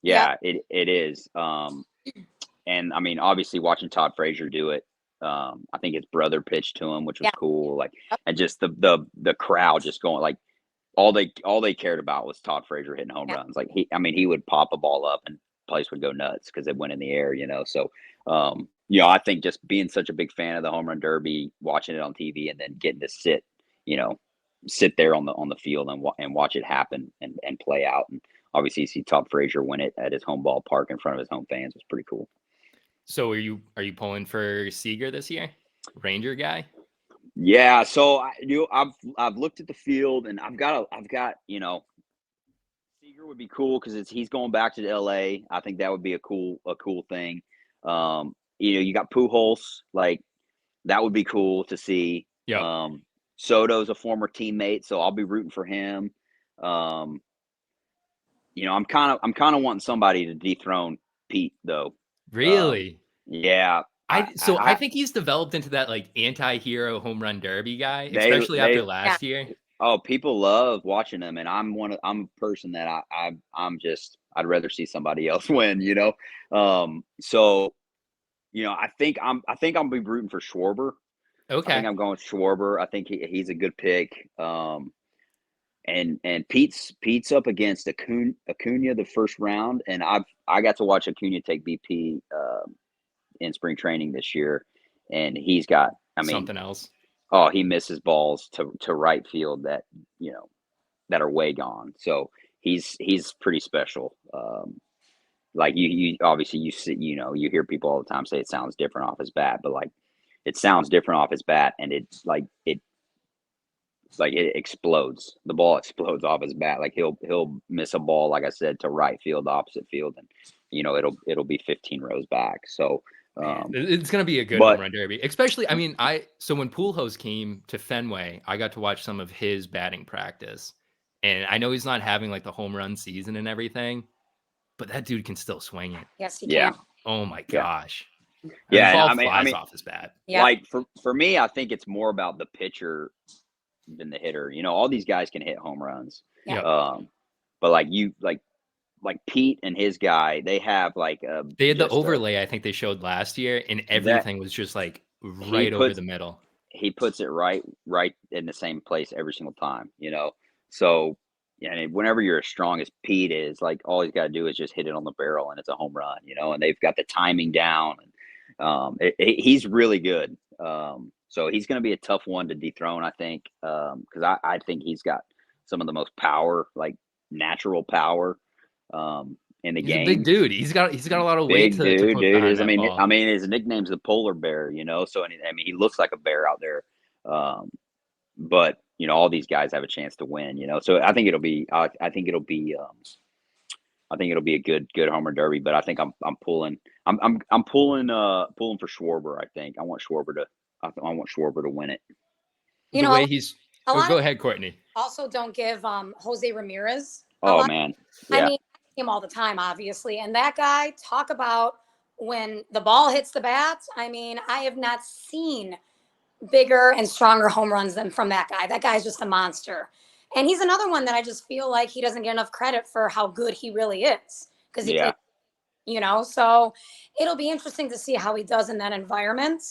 [SPEAKER 3] Yeah.
[SPEAKER 2] it is. And I mean, obviously, watching Todd Frazier do it, I think his brother pitched to him, which was
[SPEAKER 3] Yeah.
[SPEAKER 2] cool. Like, and just the crowd just going, like, all they cared about was Todd Frazier hitting home
[SPEAKER 3] Yeah.
[SPEAKER 2] runs. Like, he would pop a ball up and place would go nuts because it went in the air. So I think just being such a big fan of the home run derby, watching it on TV, and then getting to sit there on the field and watch it happen and play out. And obviously see Todd Frazier win it at his home ballpark in front of his home fans was pretty cool.
[SPEAKER 1] So are you pulling for Seager this year? Ranger guy?
[SPEAKER 2] Yeah, so I've looked at the field, and I've got Seager would be cool because he's going back to LA. I think that would be a cool thing. You got Pujols, like, that would be cool to see.
[SPEAKER 1] Yeah.
[SPEAKER 2] Soto's a former teammate, so I'll be rooting for him. I'm kind of wanting somebody to dethrone Pete, though.
[SPEAKER 1] Really?
[SPEAKER 2] Yeah,
[SPEAKER 1] I think he's developed into that like anti-hero home run derby guy, especially after last year.
[SPEAKER 2] Oh, people love watching him, and I'm a person that I'd rather see somebody else win, So, I think I'll be rooting for Schwarber. I
[SPEAKER 1] Okay.
[SPEAKER 2] think I'm going with Schwarber. I think he's a good pick. And Pete's up against Acuna the first round, and I got to watch Acuna take BP in spring training this year, and he's got,
[SPEAKER 1] Something else.
[SPEAKER 2] oh, he misses balls to right field that that are way gone. So he's pretty special. Like, you obviously you see, you hear people all the time say it sounds different off his bat, but like, it sounds different off his bat, and it explodes. The ball explodes off his bat. Like, he'll miss a ball, like I said, to right field, opposite field, and it'll be 15 rows back. So
[SPEAKER 1] it's gonna be a good home run derby, especially. I mean, so when Pujols came to Fenway, I got to watch some of his batting practice, and I know he's not having like the home run season and everything, but that dude can still swing it.
[SPEAKER 3] Yes, he can.
[SPEAKER 1] Oh my gosh.
[SPEAKER 2] Yeah,
[SPEAKER 1] the ball flies off his bat.
[SPEAKER 3] Yeah.
[SPEAKER 2] Like, for me, I think it's more about the pitcher than the hitter. All these guys can hit home runs.
[SPEAKER 1] Yeah.
[SPEAKER 2] But like Pete and his guy, they have
[SPEAKER 1] they had the overlay I think they showed last year, and everything was just like right over the middle.
[SPEAKER 2] He puts it right in the same place every single time. So, and whenever you're as strong as Pete is, like, all he's got to do is just hit it on the barrel, and it's a home run. And they've got the timing down, and he's really good. So he's going to be a tough one to dethrone, I think, because I think he's got some of the most power, like natural power, in the
[SPEAKER 1] He's
[SPEAKER 2] game.
[SPEAKER 1] a big dude. He's got a lot of weight
[SPEAKER 2] Big
[SPEAKER 1] to
[SPEAKER 2] dude,
[SPEAKER 1] put
[SPEAKER 2] dude.
[SPEAKER 1] behind
[SPEAKER 2] His,
[SPEAKER 1] that ball.
[SPEAKER 2] I mean, his nickname's the polar bear, so I mean, he looks like a bear out there. But all these guys have a chance to win, So I think it'll be, I think it'll be, I think it'll be a good home run derby. But I think I'm pulling, pulling for Schwarber. I want Schwarber to win it.
[SPEAKER 3] You
[SPEAKER 1] The
[SPEAKER 3] know,
[SPEAKER 1] way he's.
[SPEAKER 3] a lot
[SPEAKER 1] Go
[SPEAKER 3] of
[SPEAKER 1] ahead, Courtney.
[SPEAKER 3] also don't give Jose Ramirez a
[SPEAKER 2] Oh
[SPEAKER 3] lot.
[SPEAKER 2] man,
[SPEAKER 3] I
[SPEAKER 2] yeah,
[SPEAKER 3] mean, I see him all the time, obviously, and that guy, talk about when the ball hits the bat. I mean, I have not seen bigger and stronger home runs than from that guy. That guy's just a monster. And he's another one that I just feel like he doesn't get enough credit for how good he really is because he
[SPEAKER 2] yeah.
[SPEAKER 3] plays, so it'll be interesting to see how he does in that environment.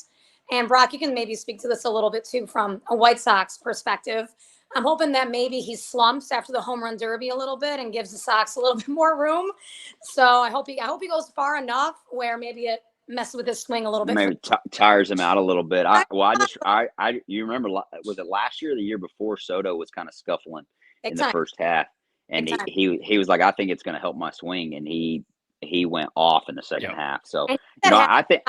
[SPEAKER 3] And Brock, you can maybe speak to this a little bit too from a White Sox perspective. I'm hoping that maybe he slumps after the home run derby a little bit and gives the Sox a little bit more room. So I hope he goes far enough where maybe it messes with his swing a little bit.
[SPEAKER 2] Maybe tires him out a little bit. You remember, was it last year or the year before? Soto was kind of scuffling in the first half, and he was like, I think it's going to help my swing, and he went off in the second half. So I think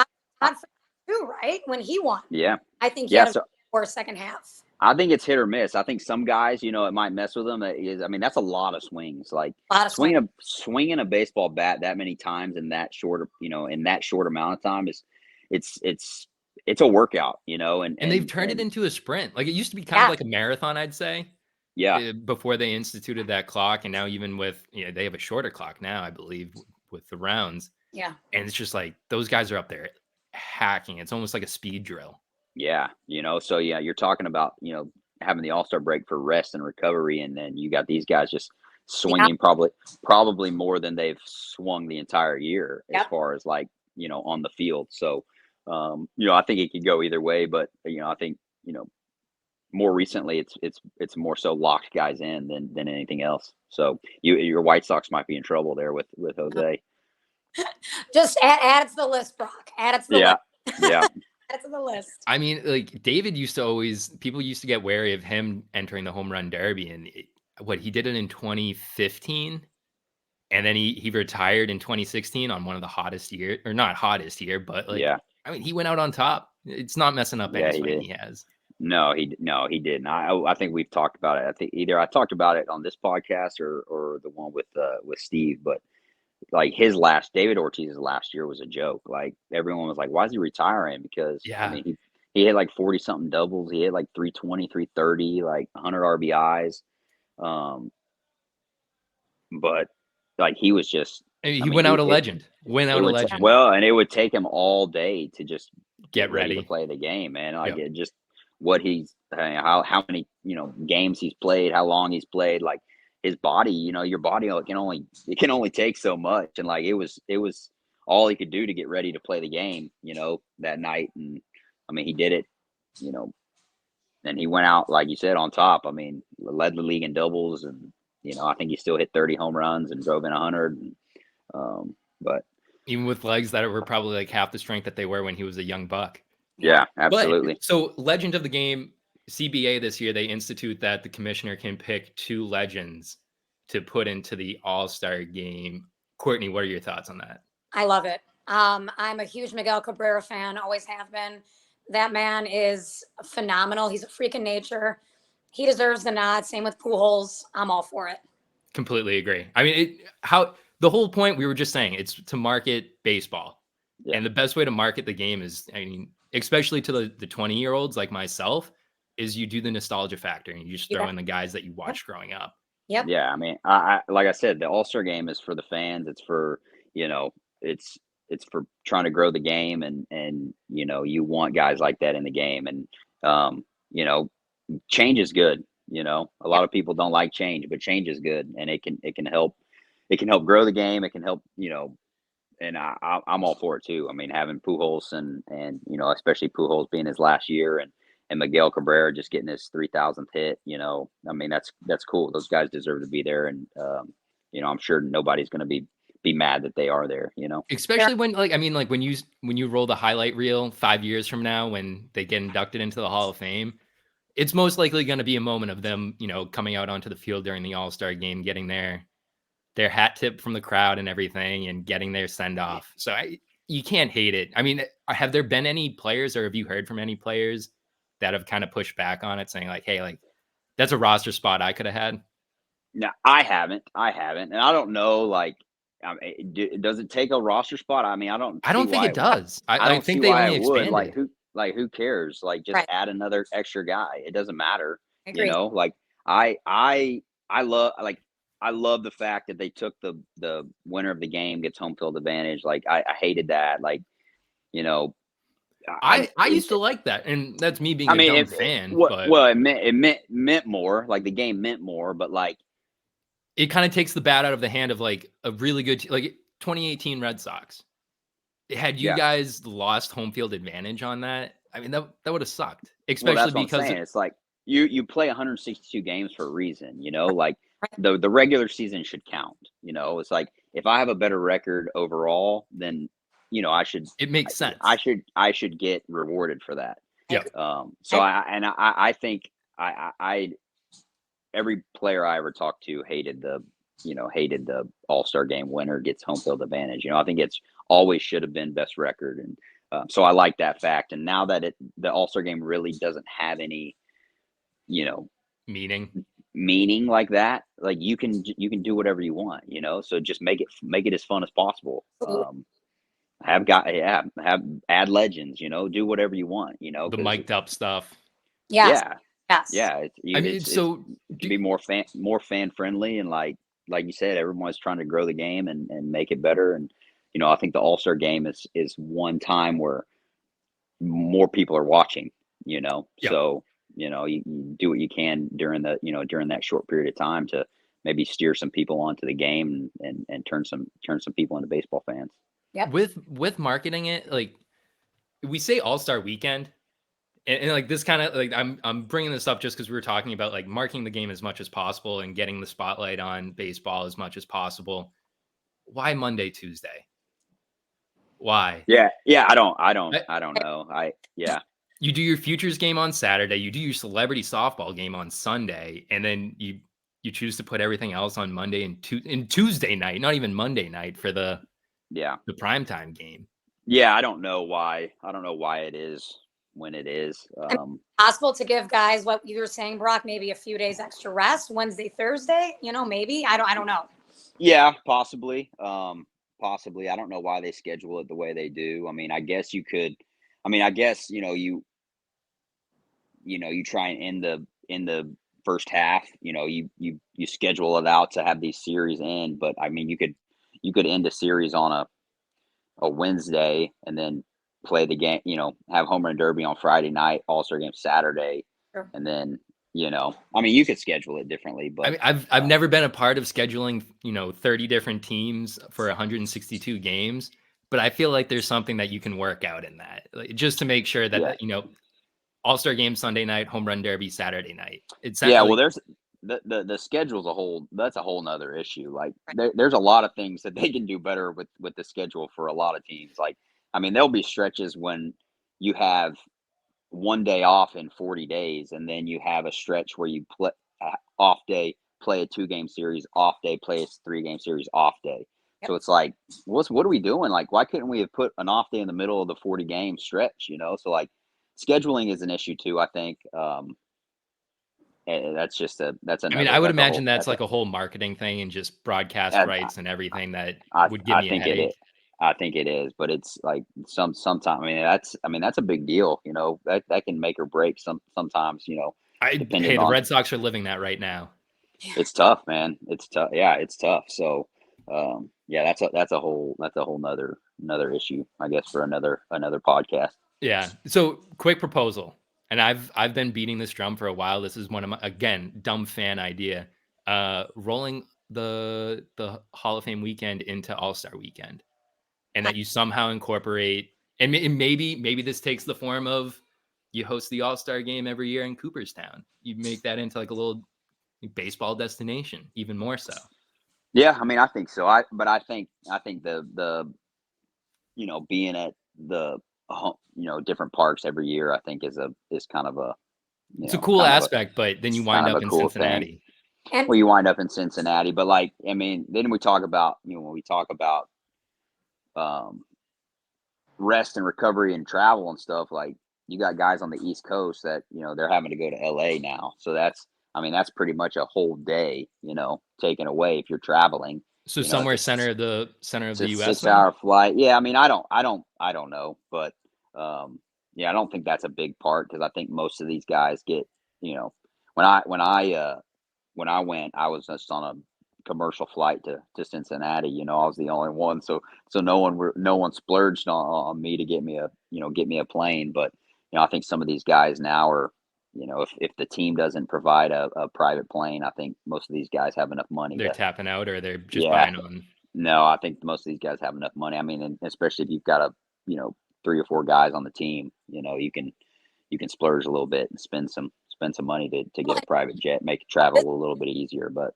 [SPEAKER 3] too, right when he won.
[SPEAKER 2] Yeah,
[SPEAKER 3] I think he had a poor second half.
[SPEAKER 2] I think it's hit or miss. I think some guys, it might mess with them. That's a lot of swings. Like swinging a baseball bat that many times in that short, in that short amount of time it's a workout, And
[SPEAKER 1] they've turned it into a sprint. Like it used to be kind of like a marathon, I'd say.
[SPEAKER 2] Yeah.
[SPEAKER 1] Before they instituted that clock, and now even with they have a shorter clock now, I believe, with the rounds.
[SPEAKER 3] Yeah.
[SPEAKER 1] And it's just like those guys are up there hacking. It's almost like a speed drill.
[SPEAKER 2] Yeah, so you're talking about, having the All-Star break for rest and recovery, and then you got these guys just swinging probably more than they've swung the entire year as far as like, on the field. So, I think it could go either way, but I think, more recently it's more so locked guys in than anything else. So your White Sox might be in trouble there with Jose.
[SPEAKER 3] Just add it to the list, Brock. Add it to the list.
[SPEAKER 2] Yeah.
[SPEAKER 3] Add it to the list.
[SPEAKER 1] I mean, like David people used to get wary of him entering the home run derby, and he did it in 2015, and then he retired in 2016 on one of the hottest year, or not hottest year, but I mean, he went out on top. It's not messing up any swing he has.
[SPEAKER 2] No, he didn't. I think we've talked about it. I think either I talked about it on this podcast or the one with Steve, but like David Ortiz's last year was a joke. Like everyone was like, why is he retiring? Because I mean, he hit like 40 something doubles. He hit like 320, 330, like 100 RBIs. But like he was just,
[SPEAKER 1] he went out a legend.
[SPEAKER 2] Well, and it would take him all day to just
[SPEAKER 1] get ready
[SPEAKER 2] to play the game, man. Like it just what how many games he's played, how long he's played, like his body, your body can only take so much, and like it was all he could do to get ready to play the game, that night. And I mean, he did it, and he went out, like you said, on top. I mean, led the league in doubles, and I think he still hit 30 home runs and drove in 100. But
[SPEAKER 1] even with legs that were probably like half the strength that they were when he was a young buck.
[SPEAKER 2] Yeah, absolutely.
[SPEAKER 1] But, so legend of the game, CBA this year, they institute that the commissioner can pick 2 legends to put into the All-Star game. Courtney, what are your thoughts on that?
[SPEAKER 3] I love it. I'm a huge Miguel Cabrera fan, always have been. That man is phenomenal. He's a freak in nature. He deserves the nod. Same with Pujols. I'm all for it.
[SPEAKER 1] Completely agree. I mean, the whole point, we were just saying, it's to market baseball. Yeah. And the best way to market the game is, I mean, especially to the 20-year-olds like myself, is you do the nostalgia factor and you just throw in the guys that you watched growing up.
[SPEAKER 3] Yep.
[SPEAKER 2] Yeah. I mean, I like I said, the All-Star game is for the fans. It's for, it's for trying to grow the game, and you want guys like that in the game. And change is good. A lot of people don't like change, but change is good, and it can help grow the game. It can help, and I'm all for it too. I mean, having Pujols and especially Pujols being his last year, and Miguel Cabrera just getting his 3,000th hit, I mean, that's cool. Those guys deserve to be there. And, I'm sure nobody's going to be mad that they are there,
[SPEAKER 1] especially when, like, I mean, like when you roll the highlight reel 5 years from now, when they get inducted into the Hall of Fame, it's most likely going to be a moment of them, coming out onto the field during the All-Star game, getting their their hat tip from the crowd and everything and getting their send off. So you can't hate it. I mean, have there been any players or have you heard from any players that have kind of pushed back on it saying like, hey, like that's a roster spot I could have had?
[SPEAKER 2] No, I haven't. And I don't know. Like, does it take a roster spot? I mean, I don't
[SPEAKER 1] think
[SPEAKER 2] why
[SPEAKER 1] it does.
[SPEAKER 2] I
[SPEAKER 1] I
[SPEAKER 2] don't
[SPEAKER 1] think
[SPEAKER 2] see
[SPEAKER 1] they
[SPEAKER 2] why
[SPEAKER 1] only
[SPEAKER 2] it would.
[SPEAKER 1] expanded.
[SPEAKER 2] Who cares? Like, just
[SPEAKER 3] Right.
[SPEAKER 2] add another extra guy. It doesn't matter.
[SPEAKER 3] I
[SPEAKER 2] You
[SPEAKER 3] agree.
[SPEAKER 2] know, like I love the fact that they took the winner of the game gets home field advantage. Like, I hated that. Like, you know,
[SPEAKER 1] I used to like that, and that's me being
[SPEAKER 2] I
[SPEAKER 1] a
[SPEAKER 2] mean,
[SPEAKER 1] dumb fan. But
[SPEAKER 2] it meant more. Like, the game meant more, but like,
[SPEAKER 1] it kind of takes the bat out of the hand of like a really good, like 2018 Red Sox. Had you
[SPEAKER 2] yeah.
[SPEAKER 1] guys lost home field advantage on that, I mean, that would have sucked,
[SPEAKER 2] Well,
[SPEAKER 1] especially
[SPEAKER 2] that's what I'm
[SPEAKER 1] because
[SPEAKER 2] saying. It's like you play 162 games for a reason, you know, like the regular season should count, you know. It's like if I have a better record overall, then you know,
[SPEAKER 1] it makes sense.
[SPEAKER 2] I should get rewarded for that.
[SPEAKER 1] Yeah.
[SPEAKER 2] So I think I every player I ever talked to hated the All-Star game winner gets home field advantage. You know, I think it's always should have been best record. And so I like that fact. And now that the All-Star game really doesn't have any, you know, meaning like that, like you can do whatever you want, you know, so just make it as fun as possible. Have add legends, you know, do whatever you want, you know,
[SPEAKER 1] the mic'd up stuff.
[SPEAKER 3] Yes.
[SPEAKER 2] Yeah.
[SPEAKER 3] Yes.
[SPEAKER 2] Yeah.
[SPEAKER 1] It
[SPEAKER 2] can be more fan friendly, and like you said, everyone's trying to grow the game and make it better. And you know, I think the All-Star game is one time where more people are watching. You know,
[SPEAKER 1] Yep.
[SPEAKER 2] So you know, you do what you can during that short period of time to maybe steer some people onto the game and turn some people into baseball fans.
[SPEAKER 3] Yep.
[SPEAKER 1] With marketing it, like we say All-Star Weekend. And like this kind of like I'm bringing this up just because we were talking about like marking the game as much as possible and getting the spotlight on baseball as much as possible. Why Monday, Tuesday? Why?
[SPEAKER 2] Yeah. I don't know.
[SPEAKER 1] You do your futures game on Saturday. You do your celebrity softball game on Sunday, and then you choose to put everything else on Monday and Tuesday night, not even Monday night for the primetime game.
[SPEAKER 2] Yeah, I don't know why it is when it is.
[SPEAKER 3] Possible to give guys what you were saying, Brock, maybe a few days extra rest, Wednesday, Thursday, you know, maybe. I don't know.
[SPEAKER 2] Yeah, possibly. Possibly. I don't know why they schedule it the way they do. I mean, I guess you could. I mean, I guess you try and end the first half. You know, you schedule it out to have these series end, but I mean, you could end a series on a Wednesday and then play the game, you know, have home run derby on Friday night, All-Star game Saturday. Sure. And then, you know, I mean, you could schedule it differently, but
[SPEAKER 1] I mean, I've never been a part of scheduling, 30 different teams for 162 games, but I feel like there's something that you can work out in that, like, just to make sure that, All-Star game Sunday night, home run derby Saturday night.
[SPEAKER 2] Well, there's the schedule's that's a whole nother issue. Like there's a lot of things that they can do better with the schedule for a lot of teams. Like, I mean, there'll be stretches when you have one day off in 40 days, and then you have a stretch where you play off day, play a 2-game series, off day, play a 3-game series, off day. Yep. So it's like, what are we doing? Like, why couldn't we have put an off day in the middle of the 40-game stretch? You know, so like scheduling is an issue too, I think. That's another.
[SPEAKER 1] I mean, I would imagine that's like a whole marketing thing and just broadcast rights and everything that would give me a headache.
[SPEAKER 2] I think it is, but it's like sometimes. I mean, that's a big deal. You know, that can make or break sometimes. You know,
[SPEAKER 1] the Red Sox are living that right now.
[SPEAKER 2] It's tough, man. It's tough. Yeah, it's tough. So, that's a whole another issue, I guess, for another podcast.
[SPEAKER 1] Yeah. So, quick proposal. And I've been beating this drum for a while. This is one of my, again, dumb fan idea. Rolling the Hall of Fame weekend into All-Star weekend, and that you somehow incorporate, and maybe this takes the form of you host the All-Star game every year in Cooperstown. You make that into like a little baseball destination, even more so.
[SPEAKER 2] Yeah, I mean, I think so. I think the being at the different parks every year, I think is kind of a
[SPEAKER 1] it's a cool aspect, but then you wind up in Cincinnati.
[SPEAKER 3] And
[SPEAKER 2] Well, you wind up in Cincinnati, but like, I mean, then we talk about, when we talk about um, rest and recovery and travel and stuff, like you got guys on the East Coast that, they're having to go to LA now. So that's pretty much a whole day, taken away if you're traveling.
[SPEAKER 1] So somewhere
[SPEAKER 2] It's
[SPEAKER 1] center of
[SPEAKER 2] it's
[SPEAKER 1] the
[SPEAKER 2] a
[SPEAKER 1] US
[SPEAKER 2] 6
[SPEAKER 1] then?
[SPEAKER 2] hour flight. Yeah. I mean, I don't know, but yeah, I don't think that's a big part because I think most of these guys get, you know, when I went, I was just on a commercial flight to Cincinnati. I was the only one, so no one splurged on me to get me a plane. But I think some of these guys now are, if the team doesn't provide a private plane, I think most of these guys have enough money
[SPEAKER 1] They're
[SPEAKER 2] to.
[SPEAKER 1] tapping out or they're just
[SPEAKER 2] Yeah,
[SPEAKER 1] buying on.
[SPEAKER 2] no, I think most of these guys have enough money. I mean, and especially if you've got three or four guys on the team, you can splurge a little bit and spend some money to get a private jet, make travel a little bit easier. But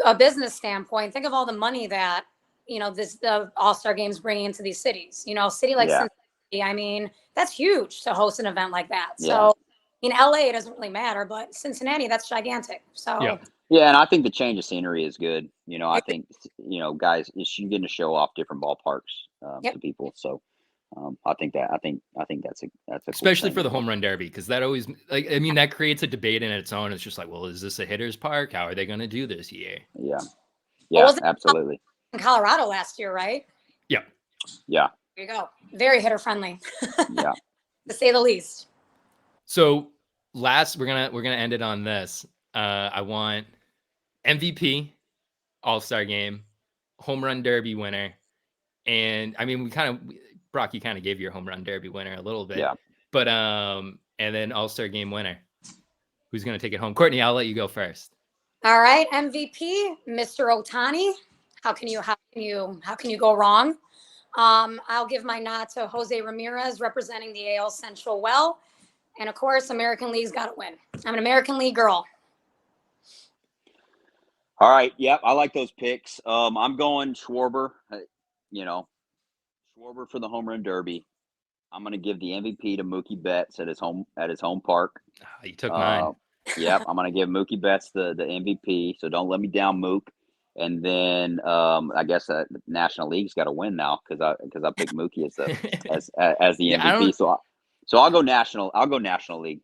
[SPEAKER 3] a business standpoint, think of all the money that the All-Star games bringing into these cities. A city like
[SPEAKER 2] yeah,
[SPEAKER 3] Cincinnati, I mean, that's huge to host an event like that.
[SPEAKER 2] yeah,
[SPEAKER 3] So in LA, it doesn't really matter, but Cincinnati, that's gigantic.
[SPEAKER 1] Yeah.
[SPEAKER 3] So
[SPEAKER 2] yeah. And I think the change of scenery is good. I think guys, you getting to show off different ballparks
[SPEAKER 3] yep.
[SPEAKER 2] to people. So I think that's a cool
[SPEAKER 1] Especially
[SPEAKER 2] thing
[SPEAKER 1] for
[SPEAKER 2] as
[SPEAKER 1] the
[SPEAKER 2] well.
[SPEAKER 1] home run derby, because that always that creates a debate in its own. It's just like, well, is this a hitter's park? How are they going to do this year?
[SPEAKER 2] Yeah,
[SPEAKER 3] What
[SPEAKER 2] yeah,
[SPEAKER 3] was it
[SPEAKER 2] absolutely.
[SPEAKER 3] in Colorado last year, right?
[SPEAKER 1] Yeah.
[SPEAKER 2] Yeah,
[SPEAKER 3] There you go. Very hitter friendly,
[SPEAKER 2] yeah.
[SPEAKER 3] to say the least.
[SPEAKER 1] So we're gonna end it on this. I want MVP, All-Star game, home run derby winner, and I mean Brock, you kind of gave your home run derby winner a little bit,
[SPEAKER 2] Yeah.
[SPEAKER 1] but and then All-Star game winner. Who's gonna take it home? Courtney, I'll let you go first.
[SPEAKER 3] All right, MVP, Mr. Otani. How can you go wrong? I'll give my nod to Jose Ramirez representing the AL Central well. And of course, American League's got to win. I'm an American League girl.
[SPEAKER 2] All right. Yep. I like those picks. I'm going Schwarber. Schwarber for the home run derby. I'm going to give the MVP to Mookie Betts at his home park.
[SPEAKER 1] You took mine.
[SPEAKER 2] Yep. I'm going to give Mookie Betts the MVP. So don't let me down, Mook. And then I guess the National League's got to win now because I picked Mookie as the
[SPEAKER 1] Yeah,
[SPEAKER 2] MVP. So I'll go national. I'll go National League.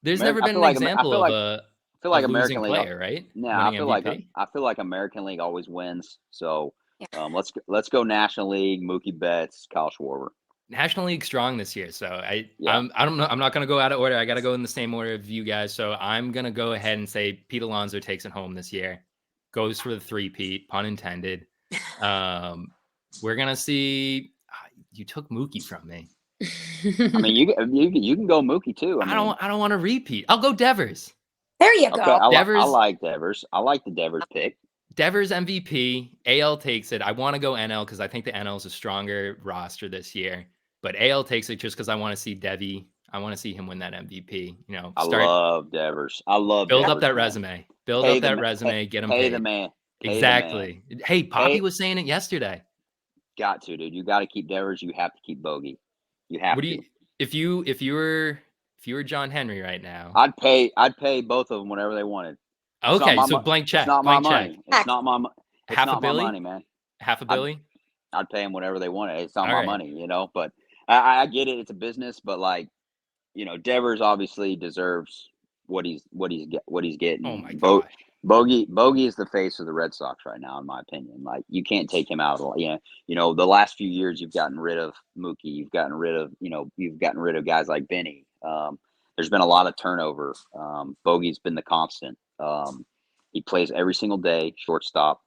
[SPEAKER 1] There's
[SPEAKER 2] American,
[SPEAKER 1] never been an example of a losing
[SPEAKER 2] American League.
[SPEAKER 1] player, right?
[SPEAKER 2] No,
[SPEAKER 1] Winning
[SPEAKER 2] I
[SPEAKER 1] MVP.
[SPEAKER 2] feel like American League always wins. So
[SPEAKER 3] Yeah.
[SPEAKER 2] let's go National League. Mookie Betts, Kyle Schwarber.
[SPEAKER 1] National League strong this year, so I
[SPEAKER 2] Yeah.
[SPEAKER 1] don't know. I'm not going to go out of order. I got to go in the same order of you guys. So I'm going to go ahead and say Pete Alonso takes it home this year, goes for the three-peat, pun intended. We're gonna see. You took Mookie from me.
[SPEAKER 2] I mean, you can go Mookie too.
[SPEAKER 1] I don't want to repeat. I'll go Devers.
[SPEAKER 3] There you
[SPEAKER 2] Okay,
[SPEAKER 3] go.
[SPEAKER 2] I like Devers. I like the Devers pick.
[SPEAKER 1] Devers MVP. AL takes it. I want to go NL because I think the NL is a stronger roster this year. But AL takes it just because I want to see Devi. I want to see him win that MVP.
[SPEAKER 2] I love Devers. I love
[SPEAKER 1] build
[SPEAKER 2] Devers,
[SPEAKER 1] up that
[SPEAKER 2] man.
[SPEAKER 1] resume. Build up that resume. Get him paid.
[SPEAKER 2] Pay the man.
[SPEAKER 1] Exactly. Hey, Poppy was saying it yesterday.
[SPEAKER 2] Got to, dude. You got to keep Devers. You have to keep Bogey. You have to.
[SPEAKER 1] If you were John Henry right now,
[SPEAKER 2] I'd pay both of them whatever they wanted.
[SPEAKER 1] Okay, so blank check.
[SPEAKER 2] It's not my money. It's not my money, man.
[SPEAKER 1] Half a billy?
[SPEAKER 2] I'd pay them whatever they wanted. It's not
[SPEAKER 1] All
[SPEAKER 2] my
[SPEAKER 1] right.
[SPEAKER 2] money, But I get it. It's a business, but Devers obviously deserves what he's getting.
[SPEAKER 1] Oh my gosh.
[SPEAKER 2] Bogey is the face of the Red Sox right now, in my opinion. Like you can't take him out. The last few years you've gotten rid of Mookie. You've gotten rid of guys like Benny. There's been a lot of turnover. Bogey's been the constant. He plays every single day, shortstop.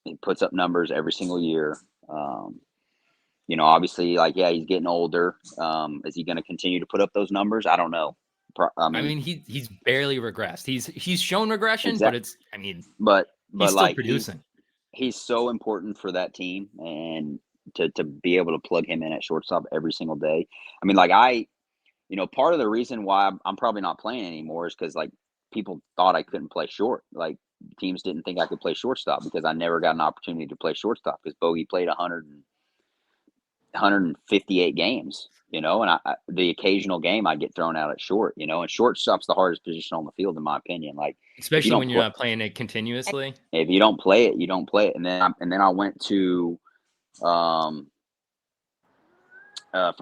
[SPEAKER 2] He puts up numbers every single year. Obviously, he's getting older. Is he going to continue to put up those numbers? I don't know.
[SPEAKER 1] I mean, he's barely regressed. He's shown regression,
[SPEAKER 2] exactly.
[SPEAKER 1] but
[SPEAKER 2] he's
[SPEAKER 1] still producing.
[SPEAKER 2] He's so important for that team, and to be able to plug him in at shortstop every single day. I mean, part of the reason why I'm probably not playing anymore is because people thought I couldn't play short. Like teams didn't think I could play shortstop because I never got an opportunity to play shortstop because Bogey played 158 games, and the occasional game I get thrown out at short, and shortstop's the hardest position on the field, in my opinion. Like, if you
[SPEAKER 1] Especially
[SPEAKER 2] don't
[SPEAKER 1] when you're not playing it continuously.
[SPEAKER 2] if you don't play it, you don't play it. And then I went to, from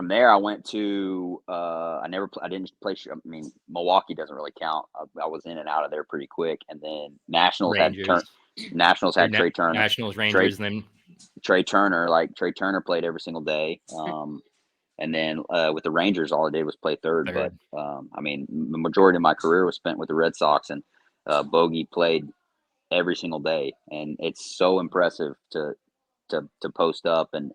[SPEAKER 2] there, I went to, I didn't play. I mean, Milwaukee doesn't really count. I was in and out of there pretty quick. And then Nationals had
[SPEAKER 1] Rangers.
[SPEAKER 2] Trey Turner.
[SPEAKER 1] Nationals, Rangers, and then
[SPEAKER 2] Trey Turner, Trey Turner played every single day. And then with the Rangers, all I did was play third. But I mean, the majority of my career was spent with the Red Sox, and Bogey played every single day, and it's so impressive to post up and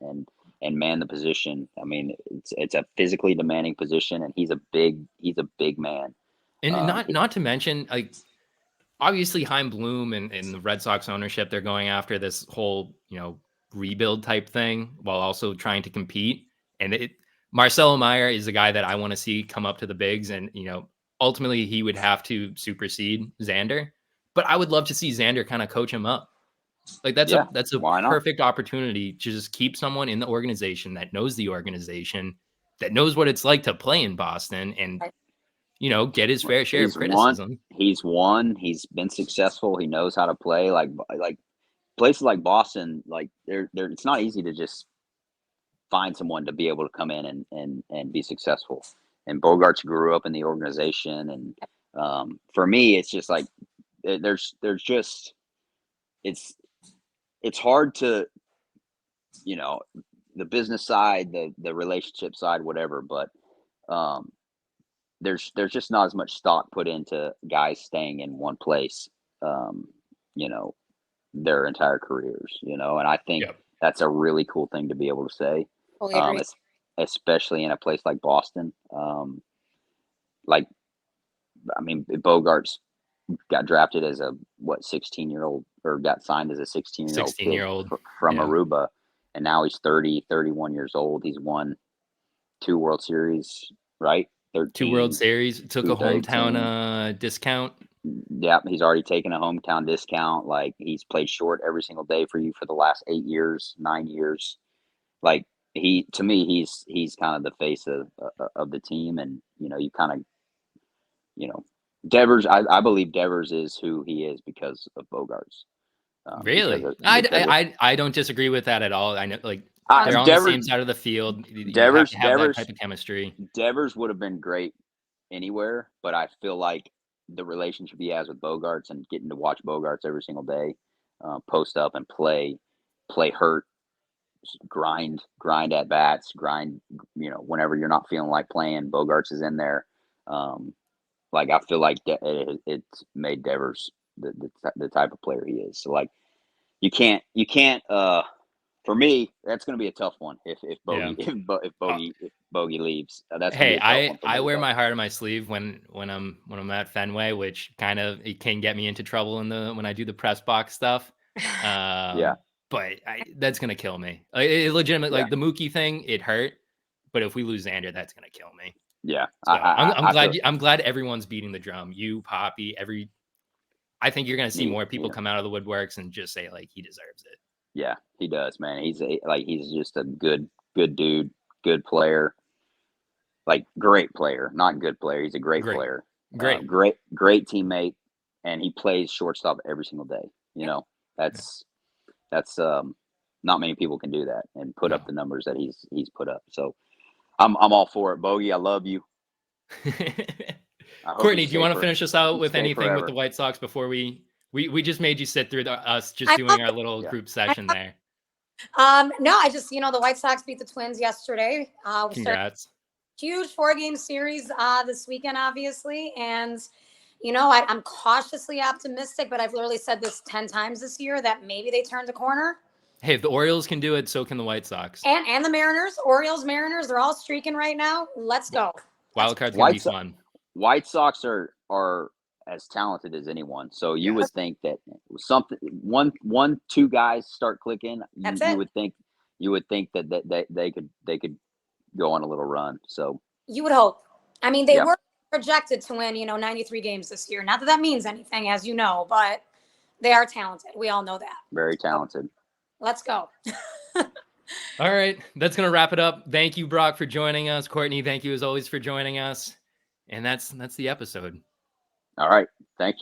[SPEAKER 2] man the position. I mean, it's a physically demanding position, and he's a big man.
[SPEAKER 1] And not to mention, like, obviously Heim Bloom and the Red Sox ownership, they're going after this whole, rebuild type thing while also trying to compete. And Marcelo Meyer is a guy that I want to see come up to the bigs, and ultimately he would have to supersede Xander. But I would love to see Xander kind of coach him up. Like, that's a perfect opportunity to just keep someone in the organization that knows the organization, that knows what it's like to play in Boston, and get his fair share of criticism.
[SPEAKER 2] He's been successful. He knows how to play. Like places like Boston, like it's not easy to just find someone to be able to come in and be successful. And Bogarts grew up in the organization, and for me, it's just like there's just it's hard to the business side, the relationship side, whatever, but there's just not as much stock put into guys staying in one place their entire careers, and I think that's a really cool thing to be able to say. Especially in a place like Boston. Like, I mean, Bogarts got drafted as a 16-year-old, or got signed as a 16-year-old from Aruba, and now he's 31 years old. He's won 2 World Series, right?
[SPEAKER 1] 2 World Series, took a hometown discount.
[SPEAKER 2] Yeah, he's already taken a hometown discount. Like, he's played short every single day for you for the last 9 years. Like, to me, he's kind of the face of the team, and you kind of Devers. I believe Devers is who he is because of Bogarts.
[SPEAKER 1] Really, I don't disagree with that at all. I know, like, they're on the same side of the field. Devers have that type of chemistry.
[SPEAKER 2] Devers would have been great anywhere, but I feel like the relationship he has with Bogarts, and getting to watch Bogarts every single day, post up and play hurt, grind at bats, whenever you're not feeling like playing, Bogarts is in there. Like, I feel like it's made Devers the type of player he is. So, like, you can't for me, that's going to be a tough one if Bogey leaves.
[SPEAKER 1] I wear my heart on my sleeve when I'm at Fenway, which kind of, it can get me into trouble when I do the press box stuff. But that's gonna kill me. It legitimately, like, the Mookie thing, it hurt. But if we lose Xander, that's gonna kill me.
[SPEAKER 2] Yeah,
[SPEAKER 1] so I'm glad everyone's beating the drum. You, Poppy, I think you're gonna see more people come out of the woodworks and just say, like, he deserves it.
[SPEAKER 2] Yeah, he does, man. He's just a good dude, good player, like, great player, not good player. He's a great player, great teammate, and he plays shortstop every single day. That's not many people can do that and put up the numbers that he's put up. So I'm all for it, Bogey. I love you.
[SPEAKER 1] Courtney, do you want to finish us out with anything with the White Sox before we just made you sit through us just doing our little group session there?
[SPEAKER 3] No, I just, the White Sox beat the Twins yesterday.
[SPEAKER 1] Congrats.
[SPEAKER 3] Huge 4-game series this weekend, obviously. And, I'm cautiously optimistic, but I've literally said this 10 times this year that maybe they turned a corner.
[SPEAKER 1] Hey, if the Orioles can do it, so can the White Sox.
[SPEAKER 3] And the Mariners, Orioles, Mariners, they're all streaking right now. Let's go.
[SPEAKER 1] Wild card's going to be fun.
[SPEAKER 2] White Sox are as talented as anyone. So you would think that one, 2 guys start clicking. You would think that they could go on a little run. So
[SPEAKER 3] you would hope. I mean, they were projected to win, 93 games this year. Not that means anything, as you know, but they are talented. We all know that.
[SPEAKER 2] Very talented.
[SPEAKER 3] Let's go.
[SPEAKER 1] All right. That's going to wrap it up. Thank you, Brock, for joining us. Courtney, thank you as always for joining us. And that's the episode.
[SPEAKER 2] All right. Thank you.